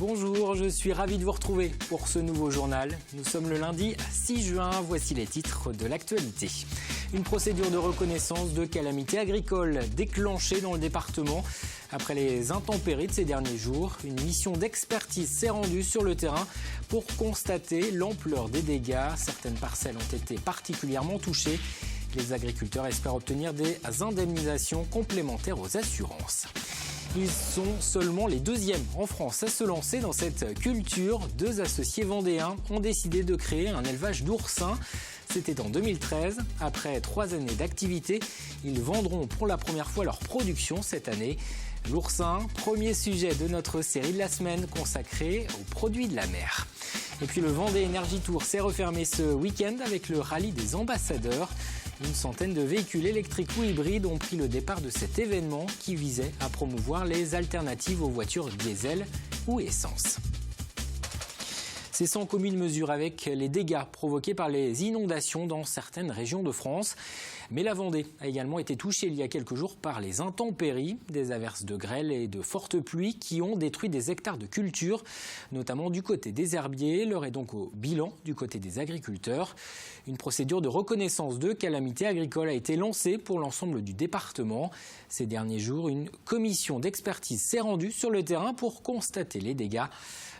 Bonjour, je suis ravi de vous retrouver pour ce nouveau journal. Nous sommes le lundi 6 juin, voici les titres de l'actualité. Une procédure de reconnaissance de calamité agricole déclenchée dans le département. Après les intempéries de ces derniers jours, une mission d'expertise s'est rendue sur le terrain pour constater l'ampleur des dégâts. Certaines parcelles ont été particulièrement touchées. Les agriculteurs espèrent obtenir des indemnisations complémentaires aux assurances. Ils sont seulement les deuxièmes en France à se lancer dans cette culture. Deux associés vendéens ont décidé de créer un élevage d'oursins. C'était en 2013. Après 3 années d'activité, ils vendront pour la première fois leur production cette année. L'oursin, premier sujet de notre série de la semaine consacrée aux produits de la mer. Et puis le Vendée Energy Tour s'est refermé ce week-end avec le rallye des ambassadeurs. Une centaine de véhicules électriques ou hybrides ont pris le départ de cet événement qui visait à promouvoir les alternatives aux voitures diesel ou essence. Ces 100 communes mesurent avec les dégâts provoqués par les inondations dans certaines régions de France. Mais la Vendée a également été touchée il y a quelques jours par les intempéries, des averses de grêle et de fortes pluies qui ont détruit des hectares de culture, notamment du côté des herbiers. L'heure est donc au bilan du côté des agriculteurs. Une procédure de reconnaissance de calamité agricole a été lancée pour l'ensemble du département. Ces derniers jours, une commission d'expertise s'est rendue sur le terrain pour constater les dégâts.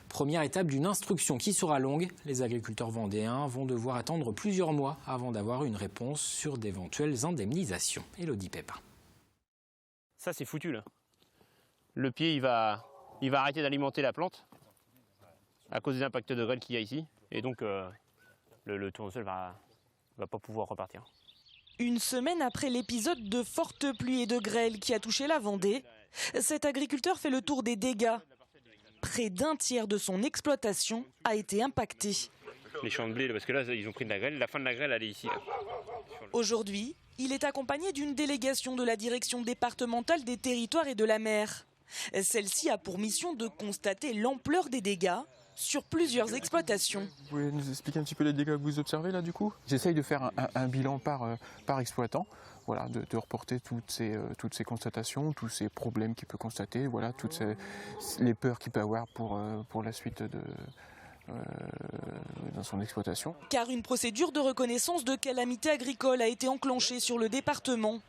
Première étape d'une instruction qui sera longue. Les agriculteurs vendéens vont devoir attendre plusieurs mois avant d'avoir une réponse sur d'éventuelles indemnisations. Élodie Pépin. Ça c'est foutu là. Le pied il va arrêter d'alimenter la plante à cause des impacts de grêle qu'il y a ici. Et donc le tournesol va pas pouvoir repartir. Une semaine après l'épisode de fortes pluies et de grêle qui a touché la Vendée, cet agriculteur fait le tour des dégâts. Près d'un tiers de son exploitation a été impacté. Les champs de blé, parce que là, ils ont pris de la grêle. La fin de la grêle, elle est ici. Aujourd'hui, il est accompagné d'une délégation de la direction départementale des territoires et de la mer. Celle-ci a pour mission de constater l'ampleur des dégâts sur plusieurs exploitations. Vous pouvez nous expliquer un petit peu les dégâts que vous observez là du coup? J'essaye de faire un bilan par exploitant. Voilà, de reporter toutes ces constatations, tous ces problèmes qu'il peut constater, voilà, toutes les peurs qu'il peut avoir pour la suite dans son exploitation. Car une procédure de reconnaissance de calamité agricole a été enclenchée sur le département.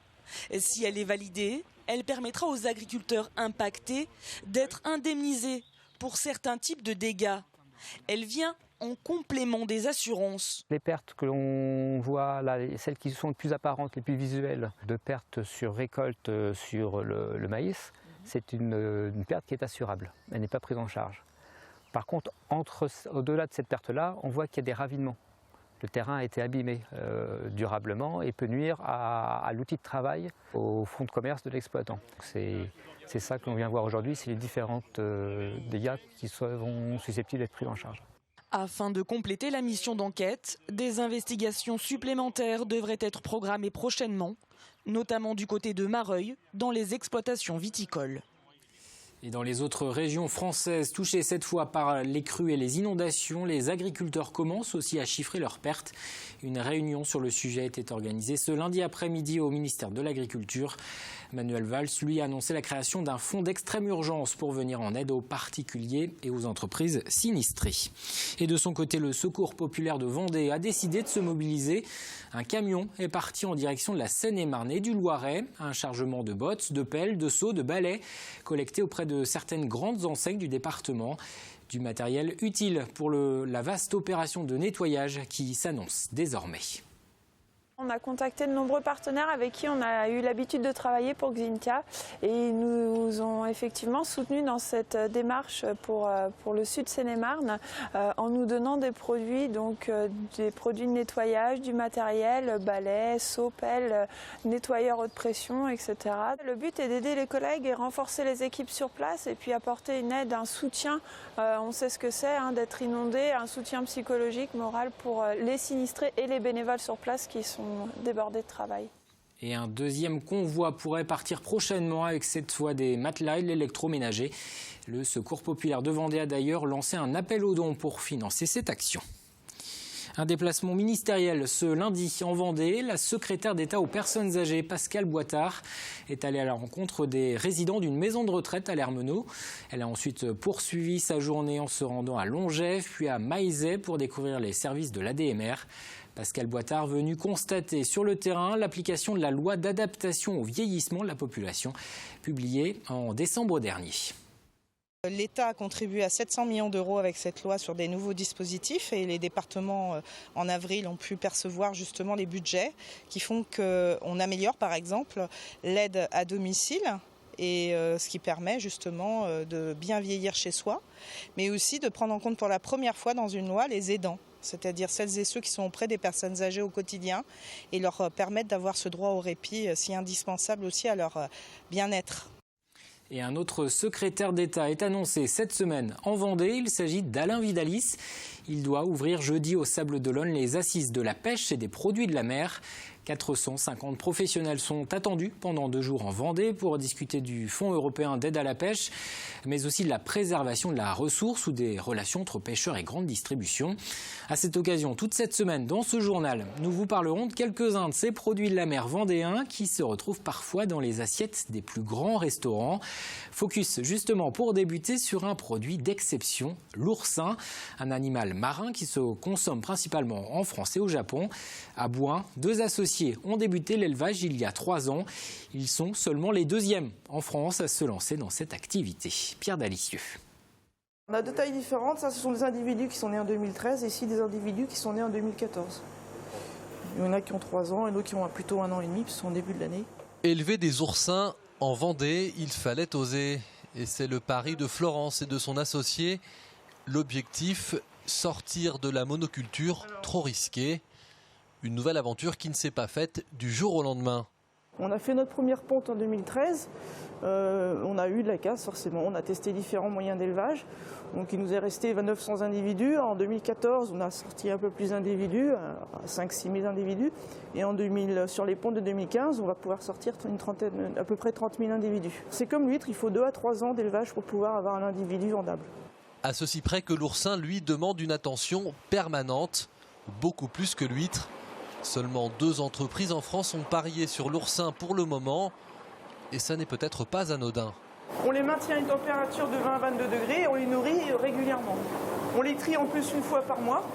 Si elle est validée, elle permettra aux agriculteurs impactés d'être indemnisés pour certains types de dégâts. Elle vient en complément des assurances. Les pertes que l'on voit là, celles qui sont les plus apparentes, les plus visuelles, de pertes sur récolte sur le maïs, c'est une perte qui est assurable. Elle n'est pas prise en charge. Par contre, au-delà de cette perte-là, on voit qu'il y a des ravinements. Le terrain a été abîmé durablement et peut nuire à l'outil de travail, au fonds de commerce de l'exploitant. C'est ça que l'on vient voir aujourd'hui, c'est les différents dégâts qui seront susceptibles d'être pris en charge. Afin de compléter la mission d'enquête, des investigations supplémentaires devraient être programmées prochainement, notamment du côté de Mareuil, dans les exploitations viticoles. Et dans les autres régions françaises touchées cette fois par les crues et les inondations, les agriculteurs commencent aussi à chiffrer leurs pertes. Une réunion sur le sujet était organisée ce lundi après-midi au ministère de l'Agriculture. Manuel Valls, lui, a annoncé la création d'un fonds d'extrême urgence pour venir en aide aux particuliers et aux entreprises sinistrées. Et de son côté, le Secours populaire de Vendée a décidé de se mobiliser. Un camion est parti en direction de la Seine-et-Marne et du Loiret. Un chargement de bottes, de pelles, de seaux, de balais collectés auprès de certaines grandes enseignes du département. Du matériel utile pour la vaste opération de nettoyage qui s'annonce désormais. On a contacté de nombreux partenaires avec qui on a eu l'habitude de travailler pour Xynthia et ils nous ont effectivement soutenus dans cette démarche pour le sud Seine-et-Marne en nous donnant des produits, donc des produits de nettoyage, du matériel, balais, seaux, pelles, nettoyeurs haute pression, etc. Le but est d'aider les collègues et renforcer les équipes sur place et puis apporter une aide, un soutien. On sait ce que c'est d'être inondé, un soutien psychologique, moral pour les sinistrés et les bénévoles sur place qui sont débordés de travail. Et un deuxième convoi pourrait partir prochainement avec cette fois des matelas et de l'électroménager. Le Secours populaire de Vendée a d'ailleurs lancé un appel aux dons pour financer cette action. Un déplacement ministériel ce lundi en Vendée. La secrétaire d'État aux personnes âgées, Pascale Boitard, est allée à la rencontre des résidents d'une maison de retraite à l'Ermenau. Elle a ensuite poursuivi sa journée en se rendant à Longève, puis à Maillezais pour découvrir les services de l'ADMR. Pascale Boitard venue constater sur le terrain l'application de la loi d'adaptation au vieillissement de la population, publiée en décembre dernier. L'État a contribué à 700 millions d'euros avec cette loi sur des nouveaux dispositifs et les départements en avril ont pu percevoir justement les budgets qui font qu'on améliore par exemple l'aide à domicile et ce qui permet justement de bien vieillir chez soi, mais aussi de prendre en compte pour la première fois dans une loi les aidants, c'est-à-dire celles et ceux qui sont auprès des personnes âgées au quotidien et leur permettre d'avoir ce droit au répit si indispensable aussi à leur bien-être. Et un autre secrétaire d'État est annoncé cette semaine en Vendée. Il s'agit d'Alain Vidalis. Il doit ouvrir jeudi au Sables-d'Olonne les assises de la pêche et des produits de la mer. 450 professionnels sont attendus pendant 2 jours en Vendée pour discuter du Fonds européen d'aide à la pêche, mais aussi de la préservation de la ressource ou des relations entre pêcheurs et grande distribution. À cette occasion, toute cette semaine, dans ce journal, nous vous parlerons de quelques-uns de ces produits de la mer vendéens qui se retrouvent parfois dans les assiettes des plus grands restaurants. Focus justement pour débuter sur un produit d'exception, l'oursin, un animal marin qui se consomme principalement en France et au Japon. À Bouin, 2 associés ont débuté l'élevage il y a 3 ans. Ils sont seulement les 2e en France à se lancer dans cette activité. Pierre Dalicieux. On a 2 tailles différentes. Ça, ce sont des individus qui sont nés en 2013 et ici des individus qui sont nés en 2014. Il y en a qui ont 3 ans et d'autres qui ont plutôt 1 an et demi, puisqu'ils sont au début de l'année. Élever des oursins en Vendée, il fallait oser. Et c'est le pari de Florence et de son associé. L'objectif, sortir de la monoculture trop risquée. Une nouvelle aventure qui ne s'est pas faite du jour au lendemain. On a fait notre première ponte en 2013. On a eu de la casse forcément. On a testé différents moyens d'élevage. Donc il nous est resté 900 individus. En 2014, on a sorti un peu plus d'individus, 5-6 000 individus. Et sur les pontes de 2015, on va pouvoir sortir à peu près 30 000 individus. C'est comme l'huître, il faut 2 à 3 ans d'élevage pour pouvoir avoir un individu vendable. À ceci près que l'oursin, lui, demande une attention permanente, beaucoup plus que l'huître. Seulement 2 entreprises en France ont parié sur l'oursin pour le moment. Et ça n'est peut-être pas anodin. On les maintient à une température de 20 à 22 degrés et on les nourrit régulièrement. On les trie en plus 1 fois par mois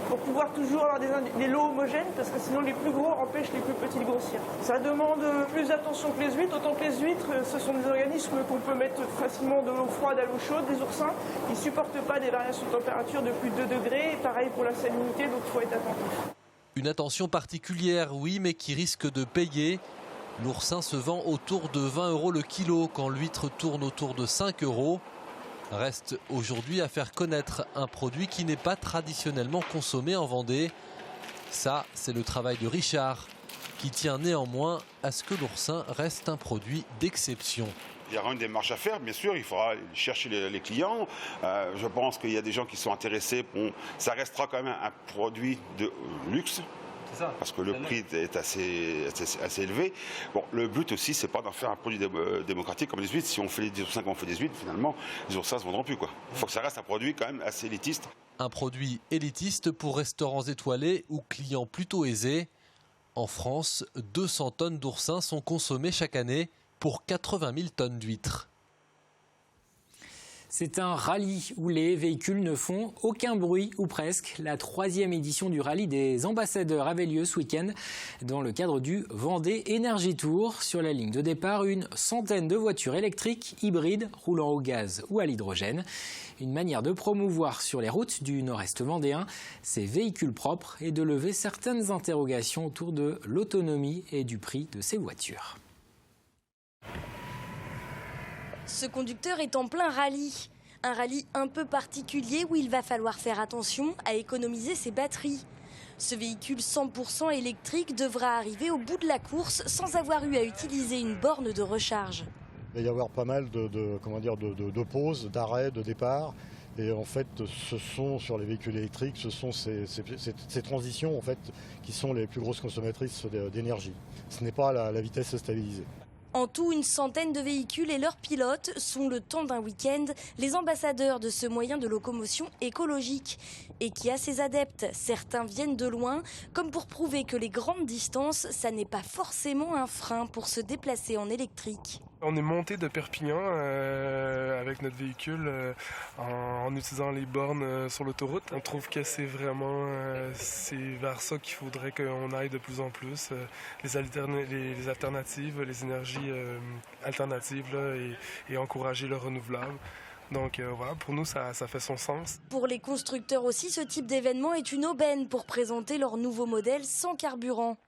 pour pouvoir toujours avoir des lots homogènes parce que sinon les plus gros empêchent les plus petits de grossir. Ça demande plus d'attention que les huîtres, autant que les huîtres, ce sont des organismes qu'on peut mettre facilement de l'eau froide à l'eau chaude. Les oursins, ils ne supportent pas des variations de température de plus de 2 degrés. Et pareil pour la salinité, donc il faut être attentif. Une attention particulière, oui, mais qui risque de payer. L'oursin se vend autour de 20 € le kilo, quand l'huître tourne autour de 5 €. Reste aujourd'hui à faire connaître un produit qui n'est pas traditionnellement consommé en Vendée. Ça, c'est le travail de Richard, qui tient néanmoins à ce que l'oursin reste un produit d'exception. Il y aura une démarche à faire, bien sûr, il faudra chercher les clients. Je pense qu'il y a des gens qui sont intéressés. Bon, ça restera quand même un produit de luxe, parce que le prix est assez élevé. Bon, le but aussi, c'est pas d'en faire un produit démocratique comme les huîtres. Si on fait les oursins comme on fait des huîtres, finalement, les oursins ne se vendront plus, quoi. Il faut que ça reste un produit quand même assez élitiste. Un produit élitiste pour restaurants étoilés ou clients plutôt aisés. En France, 200 tonnes d'oursins sont consommées chaque année, pour 80 000 tonnes d'huîtres. C'est un rallye où les véhicules ne font aucun bruit, ou presque. La 3e édition du rallye des ambassadeurs avait lieu ce week-end dans le cadre du Vendée Energy Tour. Sur la ligne de départ, une centaine de voitures électriques, hybrides, roulant au gaz ou à l'hydrogène. Une manière de promouvoir sur les routes du nord-est vendéen ces véhicules propres et de lever certaines interrogations autour de l'autonomie et du prix de ces voitures. Ce conducteur est en plein rallye. Un rallye un peu particulier où il va falloir faire attention à économiser ses batteries. Ce véhicule 100% électrique devra arriver au bout de la course sans avoir eu à utiliser une borne de recharge. Il va y avoir pas mal de pauses, d'arrêts, de départs. Et en fait, ce sont sur les véhicules électriques, ce sont ces transitions en fait, qui sont les plus grosses consommatrices d'énergie. Ce n'est pas la vitesse stabilisée. En tout, une centaine de véhicules et leurs pilotes sont le temps d'un week-end les ambassadeurs de ce moyen de locomotion écologique et qui a ses adeptes. Certains viennent de loin, comme pour prouver que les grandes distances, ça n'est pas forcément un frein pour se déplacer en électrique. On est monté de Perpignan avec notre véhicule en utilisant les bornes sur l'autoroute. On trouve que c'est vers ça qu'il faudrait qu'on aille de plus en plus. Les alternatives, les énergies alternatives là, et encourager le renouvelable. Donc voilà, pour nous, ça fait son sens. Pour les constructeurs aussi, ce type d'événement est une aubaine pour présenter leur nouveau modèle sans carburant.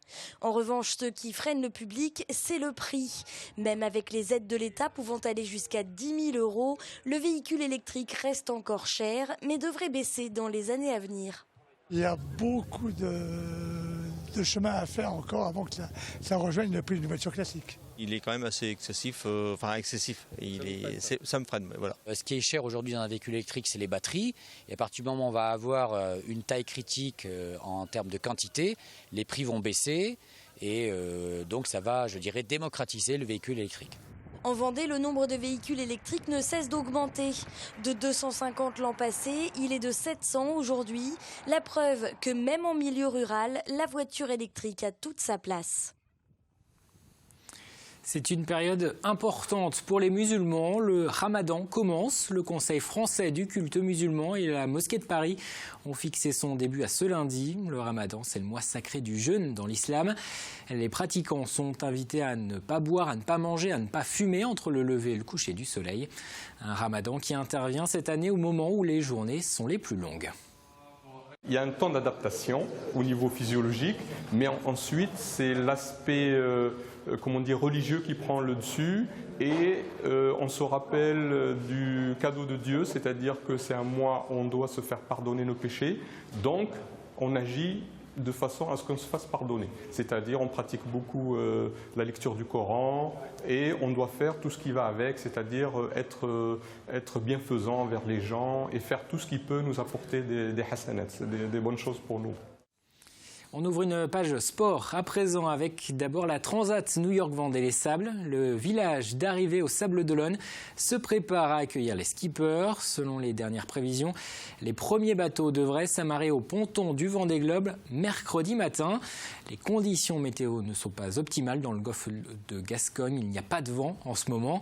En revanche, ce qui freine le public, c'est le prix. Même avec les aides de l'État pouvant aller jusqu'à 10 000 €, le véhicule électrique reste encore cher, mais devrait baisser dans les années à venir. Il y a beaucoup de chemin à faire encore avant que ça rejoigne le prix d'une voiture classique. Il est quand même assez excessif, ça me freine. Voilà. Ce qui est cher aujourd'hui dans un véhicule électrique, c'est les batteries. Et à partir du moment où on va avoir une taille critique en termes de quantité, les prix vont baisser et donc ça va, je dirais, démocratiser le véhicule électrique. En Vendée, le nombre de véhicules électriques ne cesse d'augmenter. De 250 l'an passé, il est de 700 aujourd'hui. La preuve que même en milieu rural, la voiture électrique a toute sa place. C'est une période importante pour les musulmans. Le Ramadan commence. Le Conseil français du culte musulman et la mosquée de Paris ont fixé son début à ce lundi. Le Ramadan, c'est le mois sacré du jeûne dans l'islam. Les pratiquants sont invités à ne pas boire, à ne pas manger, à ne pas fumer entre le lever et le coucher du soleil. Un Ramadan qui intervient cette année au moment où les journées sont les plus longues. Il y a un temps d'adaptation au niveau physiologique, mais ensuite c'est l'aspect religieux qui prend le dessus et on se rappelle du cadeau de Dieu, c'est-à-dire que c'est un mois où on doit se faire pardonner nos péchés, donc on agit de façon à ce qu'on se fasse pardonner. C'est-à-dire on pratique beaucoup la lecture du Coran et on doit faire tout ce qui va avec, c'est-à-dire être bienfaisant envers les gens et faire tout ce qui peut nous apporter des hasanats, des bonnes choses pour nous. On ouvre une page sport à présent avec d'abord la Transat New York-Vendée-les Sables. Le village d'arrivée au Sables d'Olonne se prépare à accueillir les skippers. Selon les dernières prévisions, les premiers bateaux devraient s'amarrer au ponton du Vendée Globe mercredi matin. Les conditions météo ne sont pas optimales dans le golfe de Gascogne. Il n'y a pas de vent en ce moment.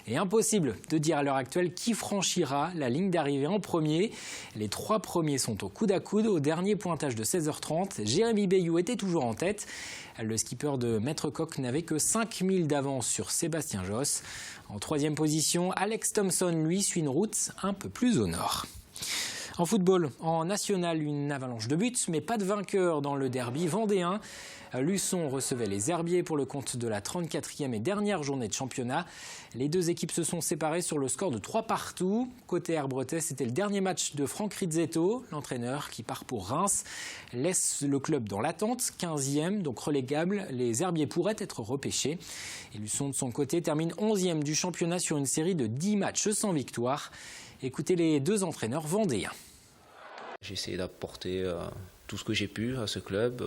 Et impossible de dire à l'heure actuelle qui franchira la ligne d'arrivée en premier. Les 3 premiers sont au coude à coude. Au dernier pointage de 16h30, Jérémy Bayou était toujours en tête. Le skipper de Maître Coq n'avait que 5000 d'avance sur Sébastien Josse. En 3e position, Alex Thompson, lui, suit une route un peu plus au nord. En football, en national, une avalanche de buts, mais pas de vainqueur dans le derby vendéen. Luçon recevait les Herbiers pour le compte de la 34e et dernière journée de championnat. Les deux équipes se sont séparées sur le score de 3-3. Côté Herbretais, c'était le dernier match de Franck Rizzetto. L'entraîneur qui part pour Reims laisse le club dans l'attente. 15e, donc relégable. Les Herbiers pourraient être repêchés. Et Luçon, de son côté, termine 11e du championnat sur une série de 10 matchs sans victoire. Écoutez les deux entraîneurs vendéens. J'ai essayé d'apporter tout ce que j'ai pu à ce club.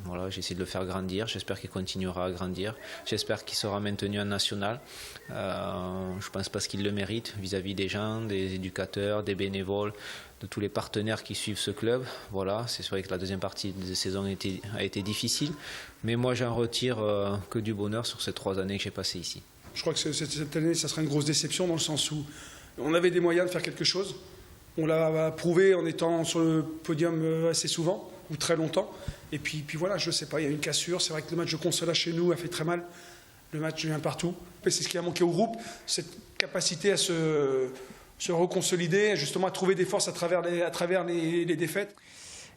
Voilà, j'ai essayé de le faire grandir. J'espère qu'il continuera à grandir. J'espère qu'il sera maintenu en national. Je ne pense pas qu'il le mérite vis-à-vis des gens, des éducateurs, des bénévoles, de tous les partenaires qui suivent ce club. Voilà, c'est vrai que la deuxième partie de saison a été difficile. Mais moi, j'en retire que du bonheur sur ces 3 années que j'ai passées ici. Je crois que cette année, ça sera une grosse déception dans le sens où on avait des moyens de faire quelque chose. On l'a prouvé en étant sur le podium assez souvent, ou très longtemps. Et puis voilà, je ne sais pas, il y a une cassure. C'est vrai que le match de Consola chez nous a fait très mal. Le match vient partout. Et c'est ce qui a manqué au groupe, cette capacité à se reconsolider, justement à trouver des forces à travers les défaites.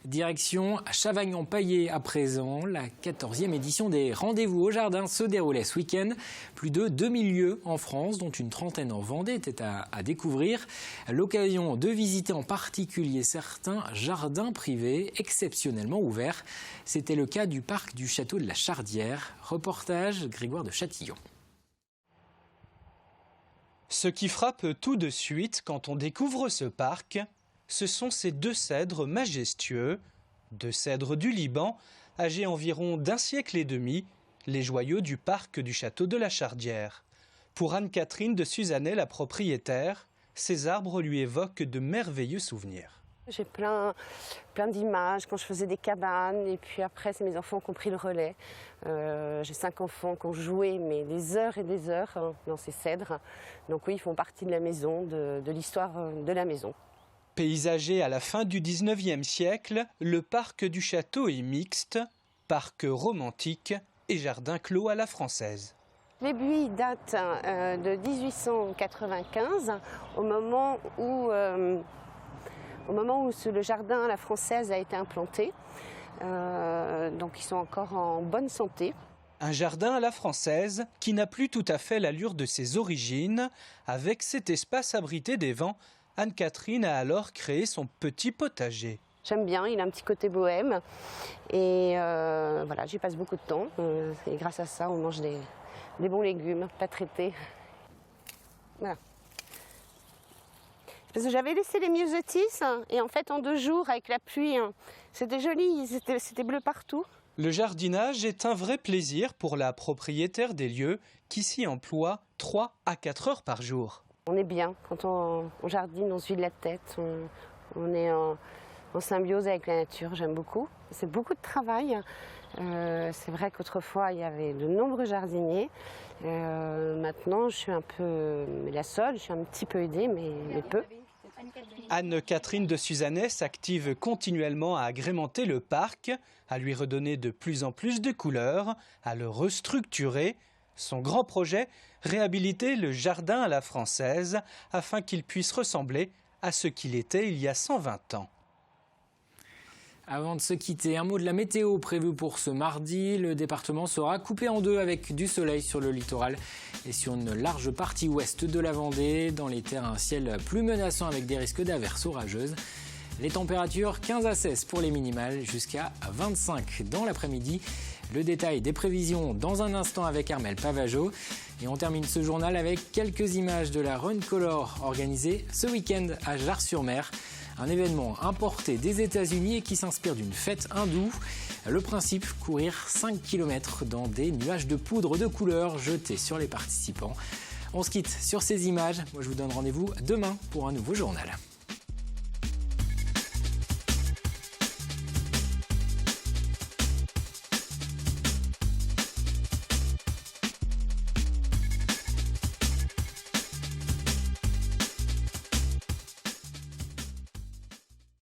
Direction Chavagnant-Paillé à présent. La 14e édition des Rendez-vous au Jardin se déroulait ce week-end. Plus de 2000 lieux en France, dont une trentaine en Vendée, étaient à découvrir. L'occasion de visiter en particulier certains jardins privés exceptionnellement ouverts. C'était le cas du parc du Château de la Chardière. Reportage Grégoire de Châtillon. Ce qui frappe tout de suite quand on découvre ce parc, ce sont ces 2 cèdres majestueux, 2 cèdres du Liban, âgés environ d'1 siècle et demi. les joyaux du parc du château de la Chardière. Pour Anne-Catherine de Suzannet, la propriétaire, ces arbres lui évoquent de merveilleux souvenirs. J'ai plein d'images quand je faisais des cabanes et puis après c'est mes enfants qui ont pris le relais. J'ai 5 enfants qui ont joué mais des heures et des heures dans ces cèdres. Donc oui, ils font partie de la maison, de l'histoire de la maison. Paysagé à la fin du 19e siècle, le parc du château est mixte, parc romantique et jardin clos à la française. Les buis datent de 1895, au moment où le jardin à la française a été implanté. Donc ils sont encore en bonne santé. Un jardin à la française qui n'a plus tout à fait l'allure de ses origines. Avec cet espace abrité des vents, Anne-Catherine a alors créé son petit potager. J'aime bien, il a un petit côté bohème et voilà, j'y passe beaucoup de temps. Et grâce à ça, on mange des bons légumes, pas traités. Voilà. Parce que j'avais laissé les myosotis et en fait en 2 jours avec la pluie, c'était joli, c'était bleu partout. Le jardinage est un vrai plaisir pour la propriétaire des lieux qui s'y emploie 3 à 4 heures par jour. On est bien quand on jardine, on se vide la tête, on est en symbiose avec la nature, j'aime beaucoup. C'est beaucoup de travail. C'est vrai qu'autrefois il y avait de nombreux jardiniers. Maintenant je suis un peu la seule, je suis un petit peu aidée mais peu. Anne-Catherine de Suzannet s'active continuellement à agrémenter le parc, à lui redonner de plus en plus de couleurs, à le restructurer. Son grand projet, réhabiliter le jardin à la française afin qu'il puisse ressembler à ce qu'il était il y a 120 ans. Avant de se quitter, un mot de la météo prévue pour ce mardi. Le département sera coupé en 2 avec du soleil sur le littoral et sur une large partie ouest de la Vendée. Dans les terres, un ciel plus menaçant avec des risques d'averses orageuses. Les températures 15 à 16 pour les minimales, jusqu'à 25 dans l'après-midi. Le détail des prévisions dans un instant avec Armel Pavageau. Et on termine ce journal avec quelques images de la Run Color organisée ce week-end à Jars-sur-Mer. Un événement importé des États-Unis et qui s'inspire d'une fête hindoue. Le principe, courir 5 km dans des nuages de poudre de couleurs jetés sur les participants. On se quitte sur ces images. Moi, je vous donne rendez-vous demain pour un nouveau journal.